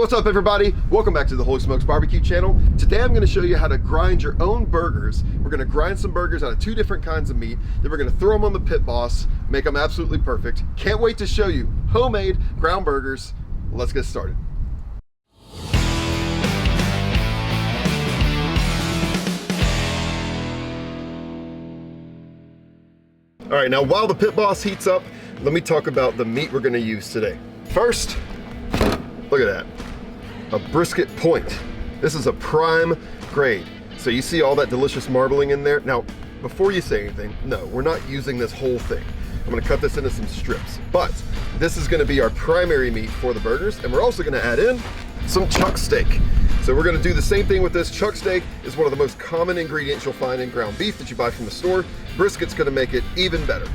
What's up, everybody? Welcome back to the Holy Smokes Barbecue channel. Today I'm going to show you how to grind your own burgers. We're going to grind some burgers out of two different kinds of meat. Then we're going to throw them on the Pit Boss, make them absolutely perfect. Can't wait to show you homemade ground burgers. Let's get started. All right, now while the Pit Boss heats up, let me talk about the meat we're going to use today. First, look at that. A brisket point. This is a prime grade. So you see all that delicious marbling in there? Now, before you say anything, no, we're not using this whole thing. I'm gonna cut this into some strips, but this is gonna be our primary meat for the burgers, and we're also gonna add in some chuck steak. So we're gonna do the same thing with this. Chuck steak is one of the most common ingredients you'll find in ground beef that you buy from the store. Brisket's gonna make it even better.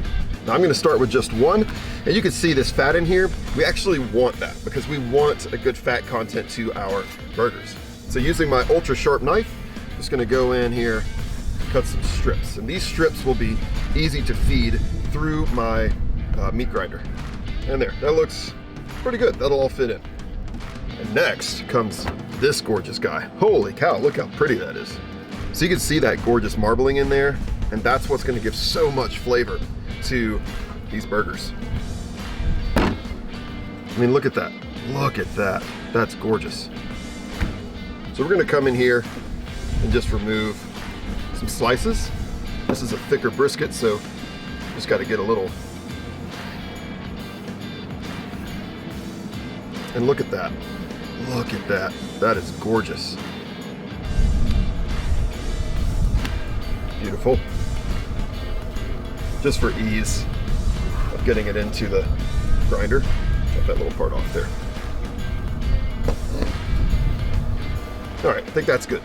Now I'm gonna start with just one, and you can see this fat in here. We actually want that because we want a good fat content to our burgers. So using my ultra sharp knife, I'm just gonna go in here, cut some strips. And these strips will be easy to feed through my meat grinder. And there, that looks pretty good. That'll all fit in. And next comes this gorgeous guy. Holy cow, look how pretty that is. So you can see that gorgeous marbling in there, and that's what's gonna give so much flavor to these burgers. I mean, look at that. Look at that. That's gorgeous. So we're gonna come in here and just remove some slices. This is a thicker brisket, so just gotta get a little. And look at that. Look at that. That is gorgeous. Beautiful. Just for ease of getting it into the grinder. Cut that little part off there. All right, I think that's good.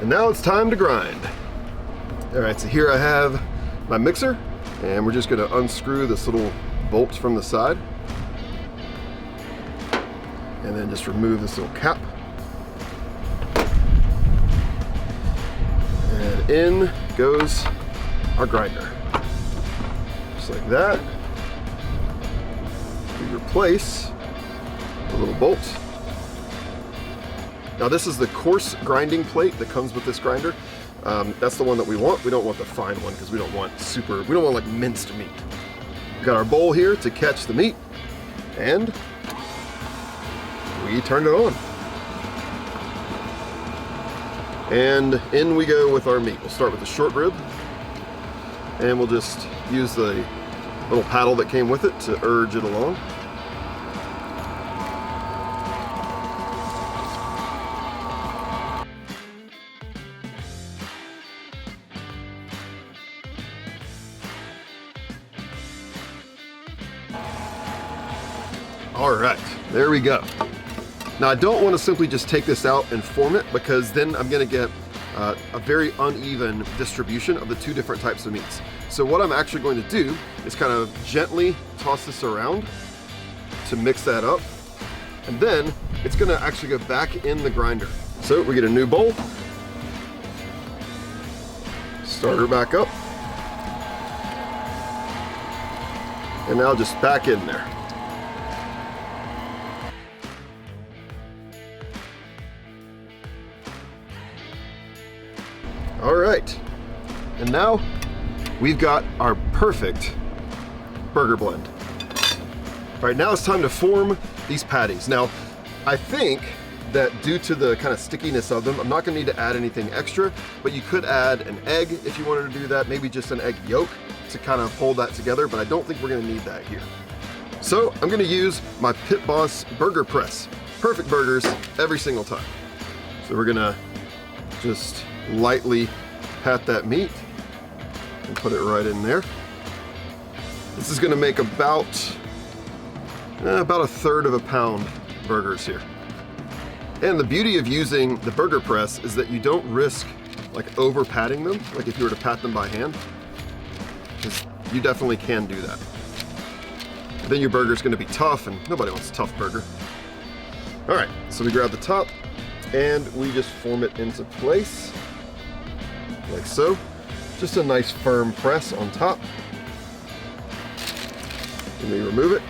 And now it's time to grind. All right, so here I have my mixer, and we're just gonna unscrew this little bolt from the side. And then just remove this little cap. And in goes our grinder. Just like that. We replace the little bolt. Now this is the coarse grinding plate that comes with this grinder. That's the one that we want. We don't want the fine one because we don't want like minced meat. We got our bowl here to catch the meat, and we turn it on. And in we go with our meat. We'll start with the short rib, and we'll just use the little paddle that came with it to urge it along. All right, there we go. Now I don't want to simply just take this out and form it, because then I'm going to get a very uneven distribution of the two different types of meats. So what I'm actually going to do is kind of gently toss this around to mix that up, and then it's going to actually go back in the grinder. So we get a new bowl, start her back up, and now just back in there. All right, and now we've got our perfect burger blend. All right, now it's time to form these patties. Now, I think that due to the kind of stickiness of them, I'm not gonna need to add anything extra, but you could add an egg if you wanted to do that, maybe just an egg yolk to kind of hold that together, but I don't think we're gonna need that here. So I'm gonna use my Pit Boss burger press. Perfect burgers every single time. So we're gonna just lightly pat that meat and put it right in there. This is gonna make about a third of a pound burgers here. And the beauty of using the burger press is that you don't risk like over patting them, like if you were to pat them by hand, because you definitely can do that. But then your burger's gonna be tough, and nobody wants a tough burger. All right, so we grab the top and we just form it into place. Like so. Just a nice firm press on top. And we remove it.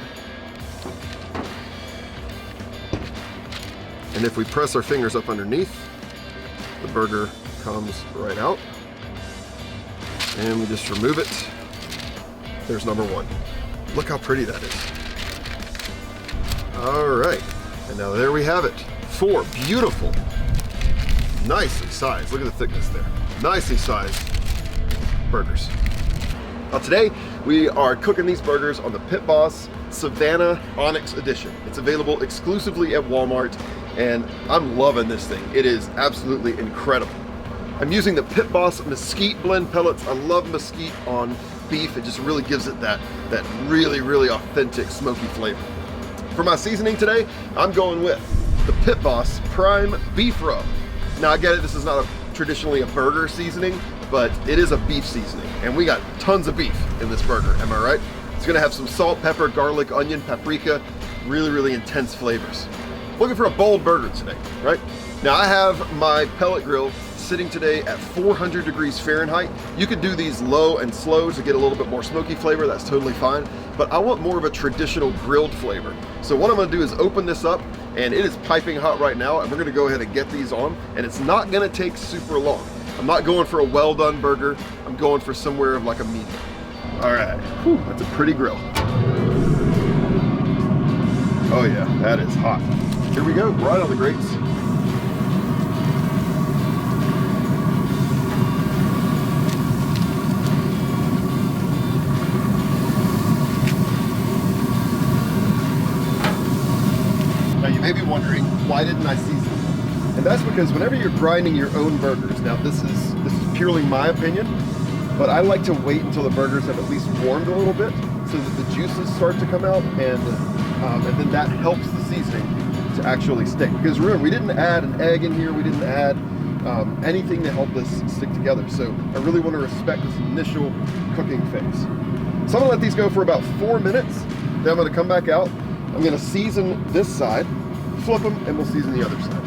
And if we press our fingers up underneath, the burger comes right out. And we just remove it. There's number one. Look how pretty that is. All right, and now there we have it. 4 beautiful, nicely sized, look at the thickness there. Nicely sized burgers. Now today, we are cooking these burgers on the Pit Boss Savannah Onyx Edition. It's available exclusively at Walmart, and I'm loving this thing. It is absolutely incredible. I'm using the Pit Boss Mesquite blend pellets. I love mesquite on beef. It just really gives it that really, really authentic smoky flavor. For my seasoning today, I'm going with the Pit Boss Prime Beef Rub. Now I get it, this is not traditionally a burger seasoning, but it is a beef seasoning, and we got tons of beef in this burger, am I right? It's gonna have some salt, pepper, garlic, onion, paprika, really, really intense flavors. Looking for a bold burger today, right? Now I have my pellet grill sitting today at 400 degrees Fahrenheit. You could do these low and slow to get a little bit more smoky flavor, that's totally fine, but I want more of a traditional grilled flavor. So what I'm gonna do is open this up, and it is piping hot right now, and we're gonna go ahead and get these on, and it's not gonna take super long. I'm not going for a well done burger, I'm going for somewhere of like a medium. All right, whew, that's a pretty grill. Oh yeah, that is hot. Here we go, right on the grates. Now you may be wondering, why didn't I season them? And that's because whenever you're grinding your own burgers, now this is purely my opinion, but I like to wait until the burgers have at least warmed a little bit so that the juices start to come out, and then that helps the seasoning to actually stick. Because remember, we didn't add an egg in here, we didn't add anything to help this stick together. So I really want to respect this initial cooking phase. So I'm gonna let these go for about 4 minutes. Then I'm gonna come back out. I'm gonna season this side, flip them, and we'll season the other side.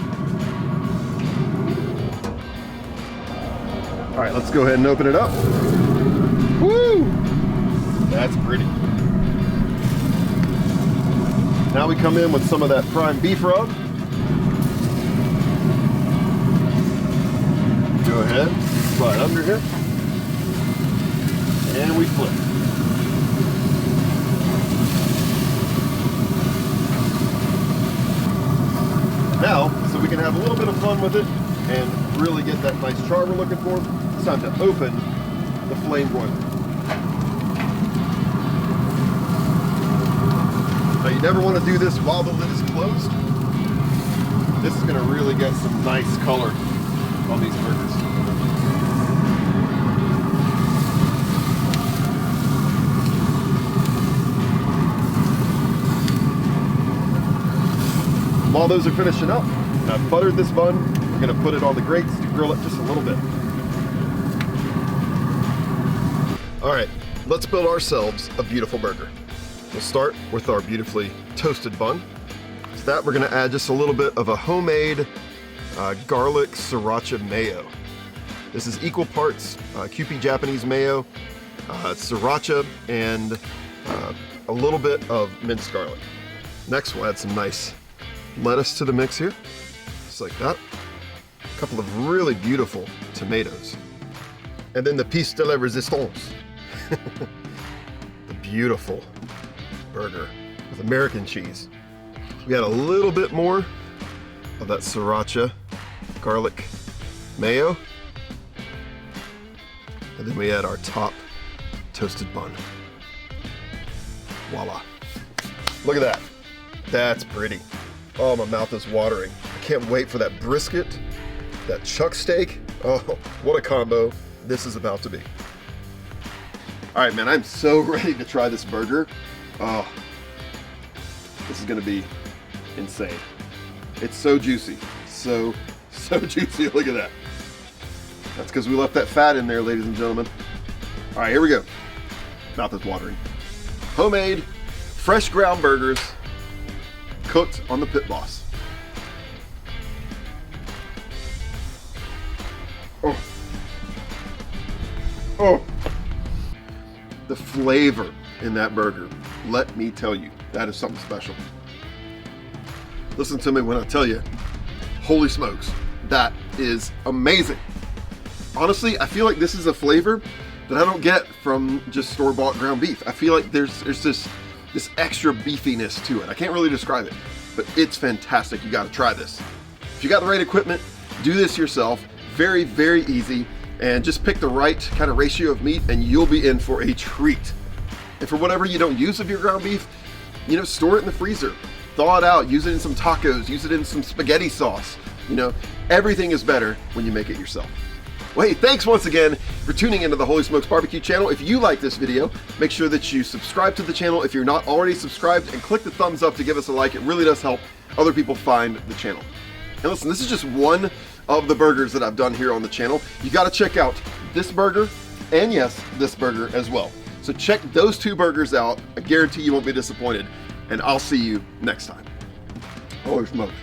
All right, let's go ahead and open it up. Woo! That's pretty. Now we come in with some of that prime beef rub. Go ahead, slide under here. And we flip. Now, so we can have a little bit of fun with it and really get that nice char we're looking for, it's time to open the flame broiler. Now you never want to do this while the lid is closed. This is going to really get some nice color on these burgers. While those are finishing up, I've buttered this bun. I'm going to put it on the grates to grill it just a little bit. All right, let's build ourselves a beautiful burger. We'll start with our beautifully toasted bun. To that, we're going to add just a little bit of a homemade garlic sriracha mayo. This is equal parts Kewpie Japanese mayo, sriracha, and a little bit of minced garlic. Next, we'll add some nice lettuce to the mix here, just like that. A couple of really beautiful tomatoes. And then the piece de la resistance. The beautiful burger with American cheese. We got a little bit more of that sriracha garlic mayo. And then we add our top toasted bun. Voila. Look at that. That's pretty. Oh, my mouth is watering. I can't wait for that brisket, that chuck steak. Oh, what a combo this is about to be. All right, man, I'm so ready to try this burger. Oh, this is gonna be insane. It's so juicy, so juicy, look at that. That's because we left that fat in there, ladies and gentlemen. All right, here we go. Mouth is watering. Homemade, fresh ground burgers, cooked on the Pit Boss. Oh. Oh. The flavor in that burger, let me tell you, that is something special. Listen to me when I tell you, Holy smokes, that is amazing. Honestly, I feel like this is a flavor that I don't get from just store-bought ground beef. I feel like there's this extra beefiness to it. I can't really describe it, but it's fantastic. You gotta try this. If you got the right equipment, do this yourself. Very, very easy, and just pick the right kind of ratio of meat and you'll be in for a treat. And for whatever you don't use of your ground beef, you know, store it in the freezer. Thaw it out, use it in some tacos, use it in some spaghetti sauce. You know, everything is better when you make it yourself. Well, hey, thanks once again for tuning into the Holy Smokes Barbecue channel. If you like this video, make sure that you subscribe to the channel if you're not already subscribed, and click the thumbs up to give us a like. It really does help other people find the channel. And listen, this is just one of the burgers that I've done here on the channel. You gotta check out this burger, and yes, this burger as well. So check those two burgers out. I guarantee you won't be disappointed, and I'll see you next time. Holy smokes.